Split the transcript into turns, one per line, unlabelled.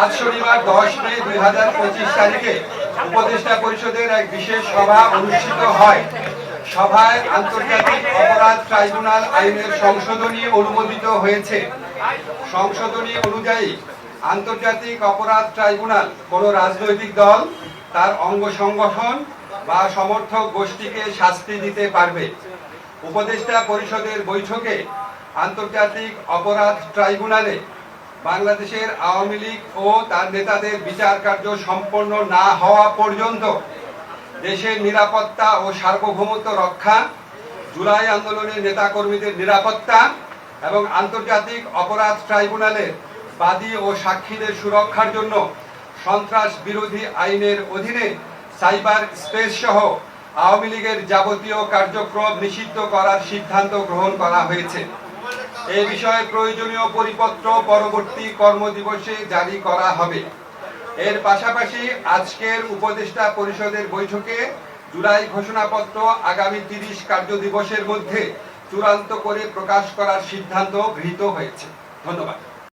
আজ শনিবার 10 মে 2025 তারিখে উপদেষ্টা পরিষদের এক বিশেষ সভা অনুষ্ঠিত হয়। সভায় আন্তর্জাতিক অপরাধ ট্রাইব্যুনাল আইনের সংশোধনী অনুমোদিত হয়েছে। সংশোধনী অনুযায়ী আন্তর্জাতিক অপরাধ ট্রাইব্যুনাল কোনো রাজনৈতিক দল, তার অঙ্গ সংগঠন বা সমর্থক গোষ্ঠীকে শাস্তি দিতে পারবে। উপদেষ্টা পরিষদের বৈঠকে আন্তর্জাতিক অপরাধ ট্রাইব্যুনালে বাংলাদেশের আওয়ামী লীগ ও তার নেতাদের বিচার কার্য সম্পন্ন না হওয়া পর্যন্ত দেশের নিরাপত্তা ও সার্বভৌমত্ব রক্ষা, জুলাই আন্দোলনের নেতাকর্মীদের নিরাপত্তা এবং আন্তর্জাতিক অপরাধ ট্রাইব্যুনালের বাদী ও সাক্ষীদের সুরক্ষার জন্য সন্ত্রাস বিরোধী আইনের অধীনে সাইবার স্পেস সহ আওয়ামী লীগের যাবতীয় কার্যক্রম নিষিদ্ধ করার সিদ্ধান্ত গ্রহণ করা হয়েছে। এ বিষয়ে প্রয়োজনীয় পরিপত্র পরবর্তী কর্মদিবসে জারি করা হবে। এর পাশাপাশি আজকের উপদেষ্টা পরিষদের বৈঠকে জুলাই ঘোষণাপত্র আগামী 30 কার্যদিবসের মধ্যে চূড়ান্ত করে প্রকাশ করার সিদ্ধান্ত গৃহীত হয়েছে। ধন্যবাদ।